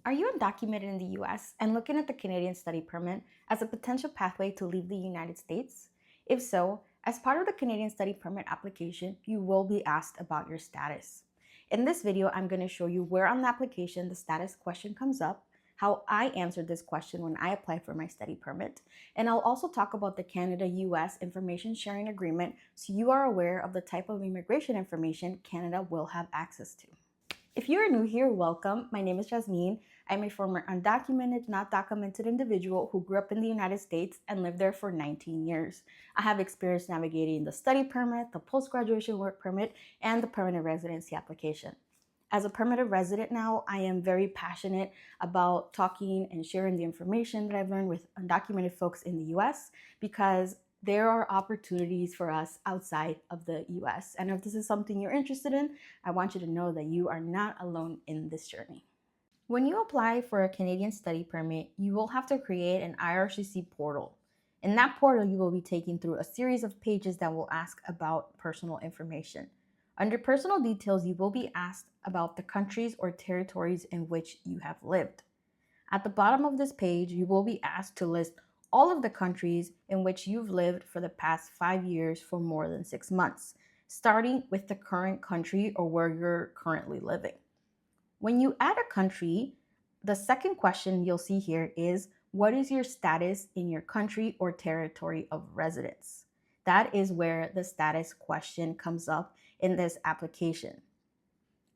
Are you undocumented in the US and looking at the Canadian study permit as a potential pathway to leave the United States? If so, as part of the Canadian study permit application, you will be asked about your status. In this video, I'm going to show you where on the application the status question comes up, how I answered this question when I applied for my study permit, and I'll also talk about the Canada-US Information Sharing Agreement so you are aware of the type of immigration information Canada will have access to. If you are new here, welcome. My name is Jasmine. I'm a former undocumented, not documented individual who grew up in the United States and lived there for 19 years. I have experience navigating the study permit, the post-graduation work permit, and the permanent residency application. As a permanent resident now, I am very passionate about talking and sharing the information that I've learned with undocumented folks in the US because there are opportunities for us outside of the US. And if this is something you're interested in, I want you to know that you are not alone in this journey. When you apply for a Canadian study permit, you will have to create an IRCC portal. In that portal, you will be taken through a series of pages that will ask about personal information. Under personal details, you will be asked about the countries or territories in which you have lived. At the bottom of this page, you will be asked to list all of the countries in which you've lived for the past 5 years for more than 6 months, starting with the current country or where you're currently living. When you add a country, the second question you'll see here is, what is your status in your country or territory of residence? That is where the status question comes up in this application.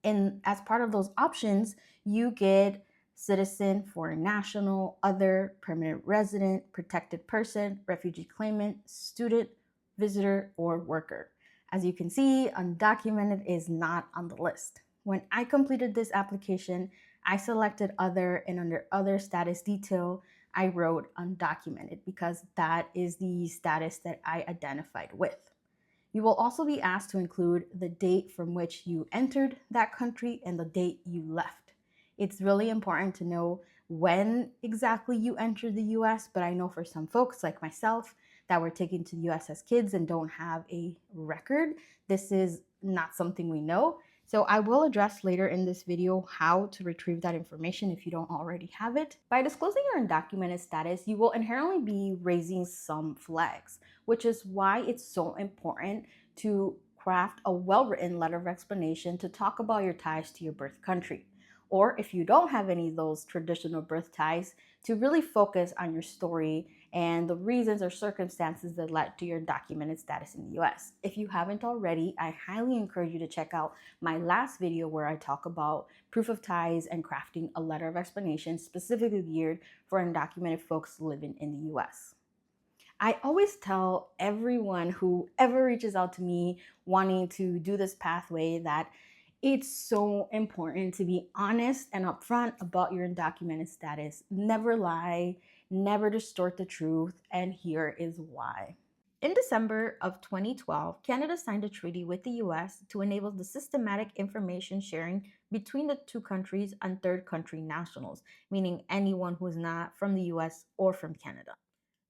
And as part of those options, you get citizen, foreign national, other, permanent resident, protected person, refugee claimant, student, visitor, or worker. As you can see, undocumented is not on the list. When I completed this application, I selected other, and under other status detail, I wrote undocumented because that is the status that I identified with. You will also be asked to include the date from which you entered that country and the date you left. It's really important to know when exactly you entered the US, but I know for some folks like myself that were taken to the US as kids and don't have a record, this is not something we know. So I will address later in this video how to retrieve that information if you don't already have it. By disclosing your undocumented status, you will inherently be raising some flags, which is why it's so important to craft a well-written letter of explanation to talk about your ties to your birth country. Or if you don't have any of those traditional birth ties, to really focus on your story and the reasons or circumstances that led to your documented status in the US. If you haven't already, I highly encourage you to check out my last video where I talk about proof of ties and crafting a letter of explanation specifically geared for undocumented folks living in the US. I always tell everyone who ever reaches out to me wanting to do this pathway that it's so important to be honest and upfront about your undocumented status. Never lie, never distort the truth, and here is why. In December of 2012, Canada signed a treaty with the US to enable the systematic information sharing between the two countries and third country nationals, meaning anyone who is not from the US or from Canada.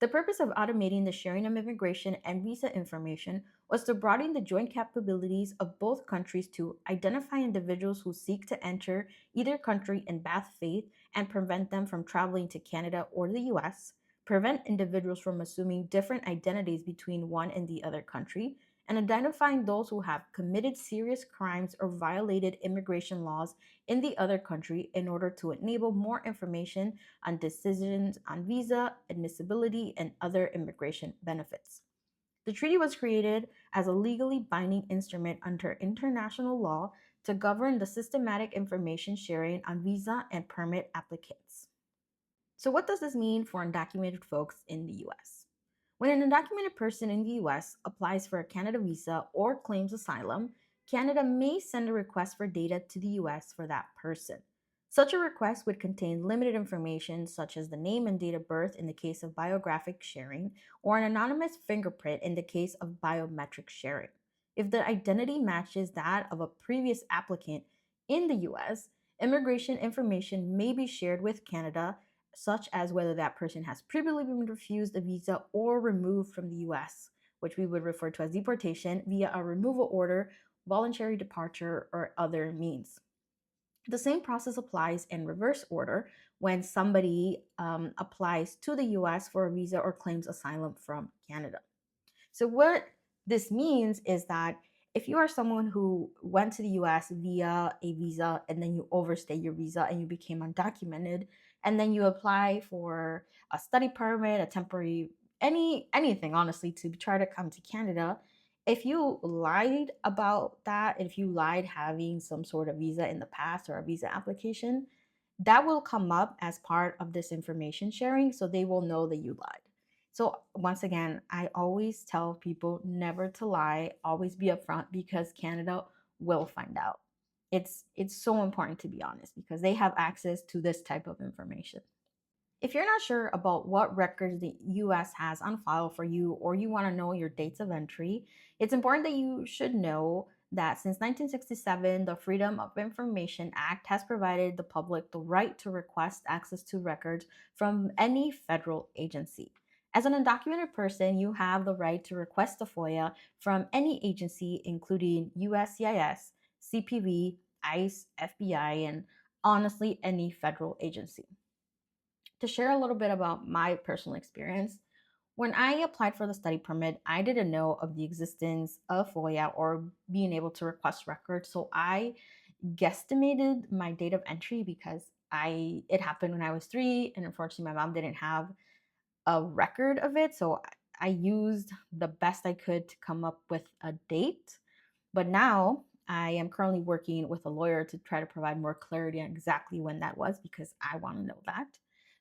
The purpose of automating the sharing of immigration and visa information was to broaden the joint capabilities of both countries to identify individuals who seek to enter either country in bad faith and prevent them from traveling to Canada or the US, prevent individuals from assuming different identities between one and the other country, and identifying those who have committed serious crimes or violated immigration laws in the other country in order to enable more information on decisions on visa, admissibility, and other immigration benefits. The treaty was created as a legally binding instrument under international law to govern the systematic information sharing on visa and permit applicants. So what does this mean for undocumented folks in the US? When an undocumented person in the US applies for a Canada visa or claims asylum, Canada may send a request for data to the US for that person. Such a request would contain limited information such as the name and date of birth in the case of biographic sharing, or an anonymous fingerprint in the case of biometric sharing. If the identity matches that of a previous applicant in the US, immigration information may be shared with Canada, such as whether that person has previously been refused a visa or removed from the US, which we would refer to as deportation via a removal order, voluntary departure, or other means. The same process applies in reverse order when somebody applies to the US for a visa or claims asylum from Canada. So, what this means is that if you are someone who went to the US via a visa and then you overstay your visa and you became undocumented, and then you apply for a study permit, a temporary, anything honestly, to try to come to Canada, if you lied about that, if you lied having some sort of visa in the past or a visa application, that will come up as part of this information sharing. So they will know that you lied. So once again, I always tell people never to lie, always be upfront because Canada will find out. It's so important to be honest because they have access to this type of information. If you're not sure about what records the US has on file for you or you want to know your dates of entry, it's important that you should know that since 1967, the Freedom of Information Act has provided the public the right to request access to records from any federal agency. As an undocumented person, you have the right to request a FOIA from any agency, including USCIS, CPV, ICE, FBI, and honestly, any federal agency. To share a little bit about my personal experience, when I applied for the study permit, I didn't know of the existence of FOIA or being able to request records. So I guesstimated my date of entry because I it happened when I was 3, and unfortunately my mom didn't have a record of it. So I used the best I could to come up with a date. But now I am currently working with a lawyer to try to provide more clarity on exactly when that was because I want to know that.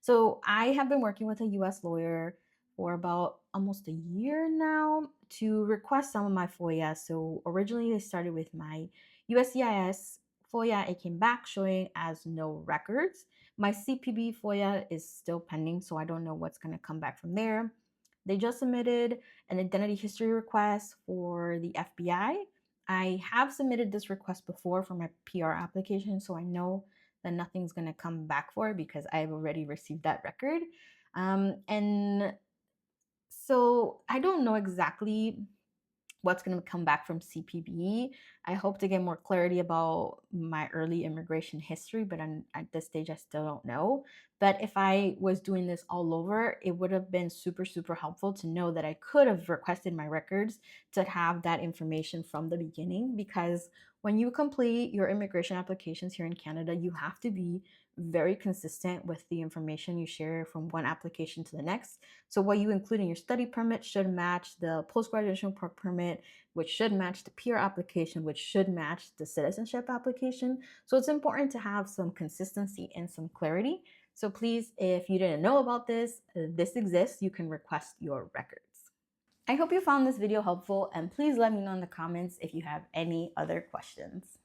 So I have been working with a US lawyer for about almost a year now to request some of my FOIA. So originally they started with my USCIS FOIA. It came back showing as no records. My CPB FOIA is still pending, so I don't know what's going to come back from there. They just submitted an identity history request for the FBI. I have submitted this request before for my PR application, so I know that nothing's going to come back for it because I've already received that record. And so I don't know exactly what's going to come back from CPB. I hope to get more clarity about my early immigration history, but at this stage, I still don't know. But if I was doing this all over, it would have been super, super helpful to know that I could have requested my records to have that information from the beginning. Because when you complete your immigration applications here in Canada, you have to be very consistent with the information you share from one application to the next. So what you include in your study permit should match the post-graduation permit, which should match the PR application, which should match the citizenship application. So it's important to have some consistency and some clarity. So please, if you didn't know about this, this exists. You can request your records. I hope you found this video helpful, and please let me know in the comments if you have any other questions.